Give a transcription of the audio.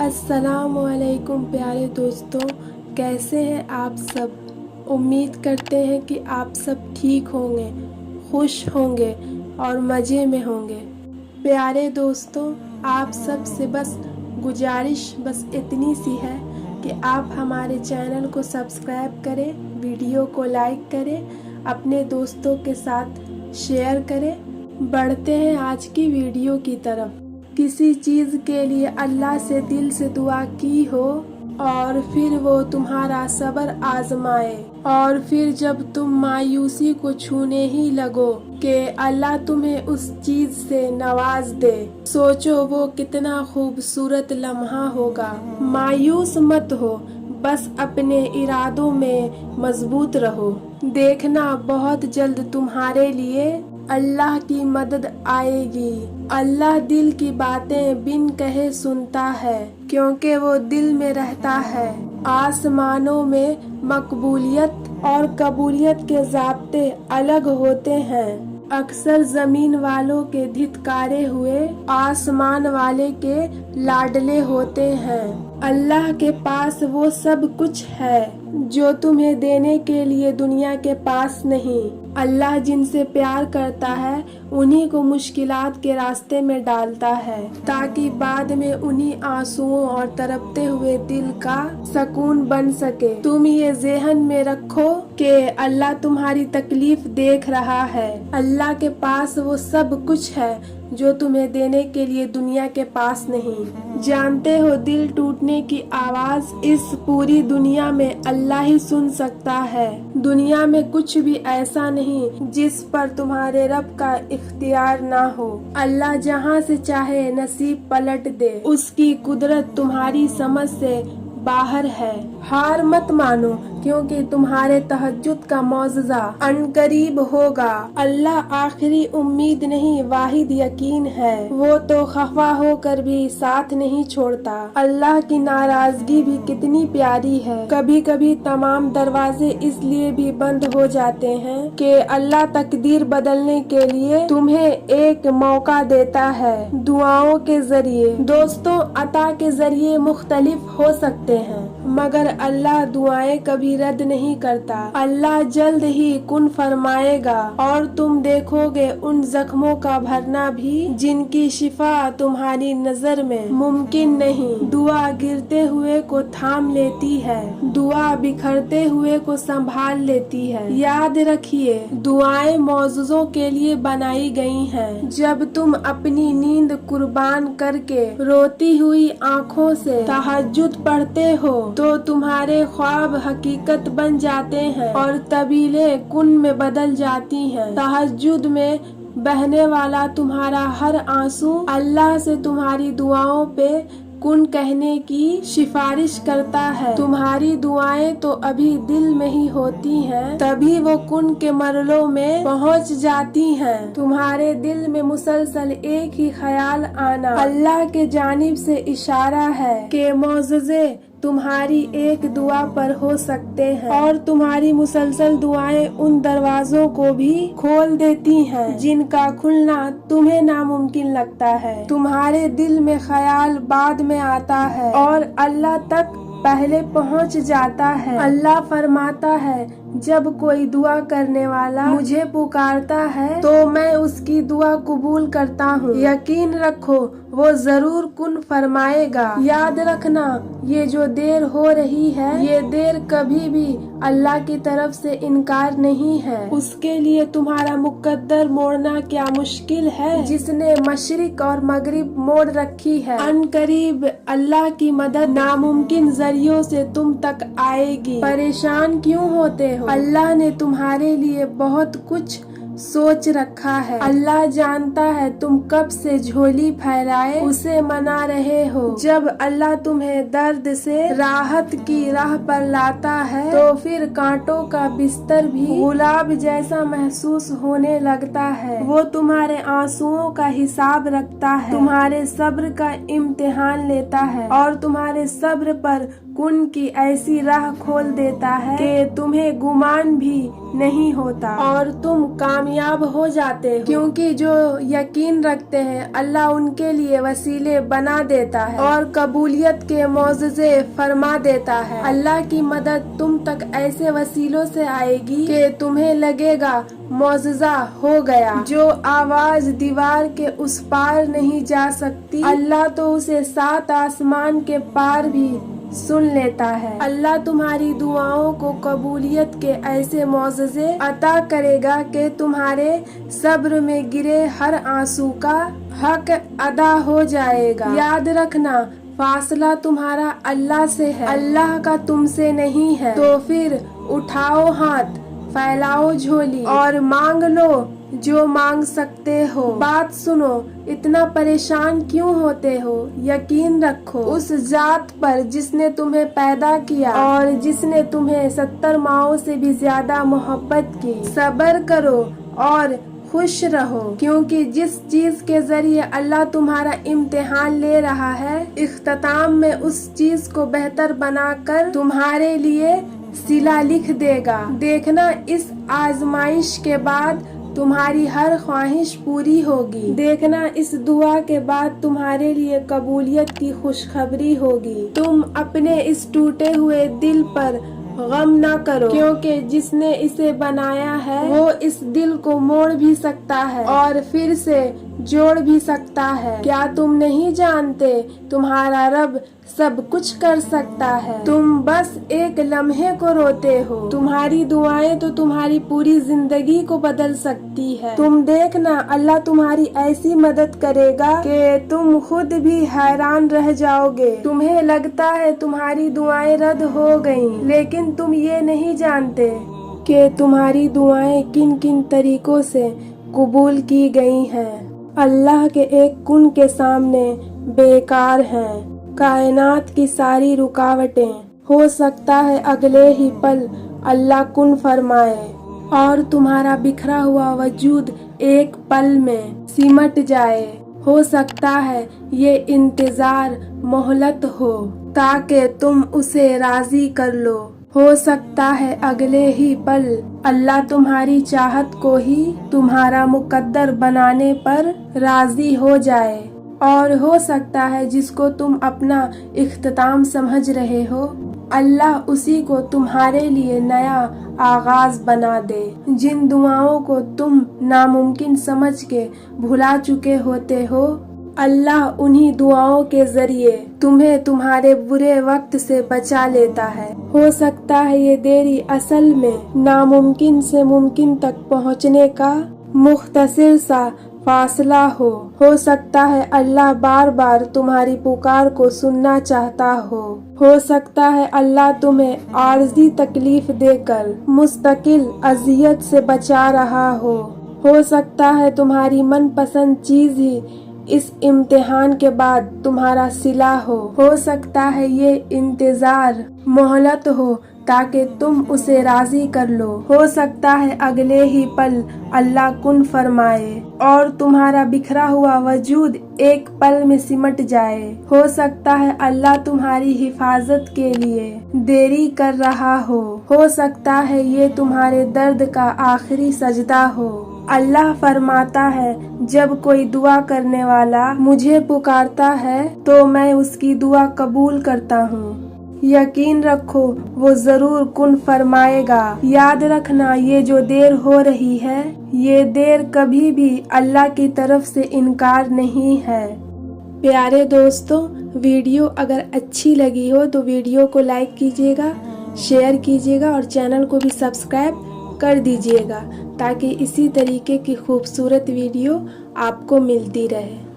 अस्सलाम वालेकुम प्यारे दोस्तों, कैसे हैं आप सब। उम्मीद करते हैं कि आप सब ठीक होंगे, खुश होंगे और मज़े में होंगे। प्यारे दोस्तों, आप सब से बस गुजारिश बस इतनी सी है कि आप हमारे चैनल को सब्सक्राइब करें, वीडियो को लाइक करें, अपने दोस्तों के साथ शेयर करें। बढ़ते हैं आज की वीडियो की तरफ। किसी चीज़ के लिए अल्लाह से दिल से दुआ की हो और फिर वो तुम्हारा सब्र आजमाए, और फिर जब तुम मायूसी को छूने ही लगो कि अल्लाह तुम्हें उस चीज़ से नवाज दे, सोचो वो कितना खूबसूरत लम्हा होगा। मायूस मत हो, बस अपने इरादों में मजबूत रहो। देखना बहुत जल्द तुम्हारे लिए अल्लाह की मदद आएगी। अल्लाह दिल की बातें बिन कहे सुनता है, क्योंकि वो दिल में रहता है। आसमानों में मकबूलियत और कबूलियत के ज़ाब्ते अलग होते हैं। अक्सर ज़मीन वालों के धिक्कारे हुए आसमान वाले के लाडले होते हैं। अल्लाह के पास वो सब कुछ है जो तुम्हें देने के लिए दुनिया के पास नहीं। अल्लाह जिनसे प्यार करता है उन्हीं को मुश्किलात के रास्ते में डालता है, ताकि बाद में उन्हीं आंसुओं और तड़पते हुए दिल का सुकून बन सके। तुम ये ज़हन में रखो कि अल्लाह तुम्हारी तकलीफ देख रहा है। अल्लाह के पास वो सब कुछ है जो तुम्हें देने के लिए दुनिया के पास नहीं। जानते हो, दिल टूटने की आवाज़ इस पूरी दुनिया में अल्लाह ही सुन सकता है। दुनिया में कुछ भी ऐसा नहीं जिस पर तुम्हारे रब का इख्तियार ना हो। अल्लाह जहाँ से चाहे नसीब पलट दे, उसकी कुदरत तुम्हारी समझ से बाहर है। हार मत मानो, क्योंकि तुम्हारे तहज्जुद का मौजज़ा अनकरीब होगा। अल्लाह आखिरी उम्मीद नहीं, वाहिद यकीन है। वो तो खफा होकर भी साथ नहीं छोड़ता। अल्लाह की नाराजगी भी कितनी प्यारी है। कभी कभी तमाम दरवाजे इसलिए भी बंद हो जाते हैं कि अल्लाह तकदीर बदलने के लिए तुम्हें एक मौका देता है। दुआओं के जरिए, दोस्तों, अता के जरिए मुख्तलिफ हो सकते हैं, मगर अल्लाह दुआएं कभी रद्द नहीं करता। अल्लाह जल्द ही कुन फरमाएगा और तुम देखोगे उन जख्मों का भरना भी जिनकी शिफा तुम्हारी नजर में मुमकिन नहीं। दुआ गिरते हुए को थाम लेती है, दुआ बिखरते हुए को संभाल लेती है। याद रखिए, दुआएं मौजूज़ों के लिए बनाई गई हैं। जब तुम अपनी नींद कुर्बान करके रोती हुई आँखों से तहज्जुद पढ़ते हो तो तुम्हारे ख्वाब हकीकत बन जाते हैं और तबीले कुन में बदल जाती हैं। तहज्जुद में बहने वाला तुम्हारा हर आंसू अल्लाह से तुम्हारी दुआओं पे कुन कहने की सिफारिश करता है। तुम्हारी दुआएं तो अभी दिल में ही होती हैं, तभी वो कुन के मरलों में पहुंच जाती हैं। तुम्हारे दिल में मुसलसल एक ही ख्याल आना अल्लाह के जानिब से इशारा है कि मौजज़े तुम्हारी एक दुआ पर हो सकते हैं, और तुम्हारी मुसलसल दुआएं उन दरवाजों को भी खोल देती हैं जिनका खुलना तुम्हें नामुमकिन लगता है। तुम्हारे दिल में ख्याल बाद में आता है और अल्लाह तक पहले पहुंच जाता है। अल्लाह फरमाता है, जब कोई दुआ करने वाला मुझे पुकारता है तो मैं उसकी दुआ कबूल करता हूँ। यकीन रखो, वो जरूर कुन फरमाएगा। याद रखना, ये जो देर हो रही है, ये देर कभी भी अल्लाह की तरफ से इनकार नहीं है। उसके लिए तुम्हारा मुकद्दर मोड़ना क्या मुश्किल है, जिसने मशरिक और मगरिब मोड़ रखी है। अनकरीब अल्लाह की मदद नामुमकिन जरियों से तुम तक आएगी। परेशान क्यों होते हो? अल्लाह ने तुम्हारे लिए बहुत कुछ सोच रखा है। अल्लाह जानता है तुम कब से झोली फैलाए उसे मना रहे हो। जब अल्लाह तुम्हें दर्द से राहत की राह पर लाता है तो फिर कांटों का बिस्तर भी गुलाब जैसा महसूस होने लगता है। वो तुम्हारे आंसुओं का हिसाब रखता है, तुम्हारे सब्र का इम्तिहान लेता है और तुम्हारे सब्र पर कुन की ऐसी राह खोल देता है कि तुम्हें गुमान भी नहीं होता और तुम काम कामयाब हो जाते हो, क्योंकि जो यकीन रखते हैं अल्लाह उनके लिए वसीले बना देता है और कबूलियत के मौजज़े फरमा देता है। अल्लाह की मदद तुम तक ऐसे वसीलों से आएगी कि तुम्हें लगेगा मौजज़ा हो गया। जो आवाज दीवार के उस पार नहीं जा सकती, अल्लाह तो उसे 7 आसमान के पार भी सुन लेता है। अल्लाह तुम्हारी दुआओं को कबूलियत के ऐसे मौजज़े अता करेगा कि तुम्हारे सब्र में गिरे हर आंसू का हक अदा हो जाएगा। याद रखना, फासला तुम्हारा अल्लाह से है, अल्लाह का तुमसे नहीं है। तो फिर उठाओ हाथ, फैलाओ झोली और मांग लो जो मांग सकते हो। बात सुनो, इतना परेशान क्यों होते हो? यकीन रखो उस जात पर जिसने तुम्हें पैदा किया और जिसने तुम्हें 70 माओं से भी ज्यादा मोहब्बत की। सब्र करो और खुश रहो, क्योंकि जिस चीज के जरिए अल्लाह तुम्हारा इम्तिहान ले रहा है, इख्तिताम में उस चीज को बेहतर बनाकर तुम्हारे लिए सिला लिख देगा। देखना, इस आजमाइश के बाद तुम्हारी हर ख्वाहिश पूरी होगी। देखना, इस दुआ के बाद तुम्हारे लिए कबूलियत की खुशखबरी होगी। तुम अपने इस टूटे हुए दिल पर गम ना करो, क्योंकि जिसने इसे बनाया है वो इस दिल को मोड़ भी सकता है और फिर से जोड़ भी सकता है। क्या तुम नहीं जानते तुम्हारा रब सब कुछ कर सकता है? तुम बस एक लम्हे को रोते हो। तुम्हारी दुआएं तो तुम्हारी पूरी जिंदगी को बदल सकती है। तुम देखना, अल्लाह तुम्हारी ऐसी मदद करेगा कि तुम खुद भी हैरान रह जाओगे। तुम्हें लगता है तुम्हारी दुआएं रद्द हो गईं, लेकिन तुम ये नहीं जानते कि तुम्हारी दुआएं किन किन तरीकों से कबूल की गई हैं। अल्लाह के एक कुन के सामने बेकार हैं कायनात की सारी रुकावटें। हो सकता है अगले ही पल अल्लाह कुन फरमाए और तुम्हारा बिखरा हुआ वजूद एक पल में सिमट जाए। हो सकता है ये इंतजार मोहलत हो ताकि तुम उसे राजी कर लो। हो सकता है अगले ही पल अल्लाह तुम्हारी चाहत को ही तुम्हारा मुकद्दर बनाने पर राजी हो जाए। और हो सकता है जिसको तुम अपना इख्तिताम समझ रहे हो, अल्लाह उसी को तुम्हारे लिए नया आगाज बना दे। जिन दुआओं को तुम नामुमकिन समझ के भुला चुके होते हो, अल्लाह उन्हीं दुआओं के जरिए तुम्हें तुम्हारे बुरे वक्त से बचा लेता है। हो सकता है ये देरी असल में नामुमकिन से मुमकिन तक पहुँचने का मुख्तसर सा फासला हो। सकता है अल्लाह बार बार तुम्हारी पुकार को सुनना चाहता हो सकता है अल्लाह तुम्हें आर्जी तकलीफ देकर मुस्तकिल अजियत से बचा रहा हो सकता है तुम्हारी मनपसंद चीज ही इस इम्तिहान के बाद तुम्हारा सिला हो सकता है ये इंतजार मोहलत हो ताकि तुम उसे राजी कर लो। हो सकता है अगले ही पल अल्लाह कुन फरमाए और तुम्हारा बिखरा हुआ वजूद एक पल में सिमट जाए। हो सकता है अल्लाह तुम्हारी हिफाजत के लिए देरी कर रहा हो सकता है ये तुम्हारे दर्द का आखिरी सजदा हो। अल्लाह फरमाता है, जब कोई दुआ करने वाला मुझे पुकारता है तो मैं उसकी दुआ कबूल करता हूँ। यकीन रखो वो जरूर कुन फरमाएगा। याद रखना, ये जो देर हो रही है, ये देर कभी भी अल्लाह की तरफ से इनकार नहीं है। प्यारे दोस्तों, वीडियो अगर अच्छी लगी हो तो वीडियो को लाइक कीजिएगा, शेयर कीजिएगा और चैनल को भी सब्सक्राइब कर दीजिएगा ताकि इसी तरीके की खूबसूरत वीडियो आपको मिलती रहे।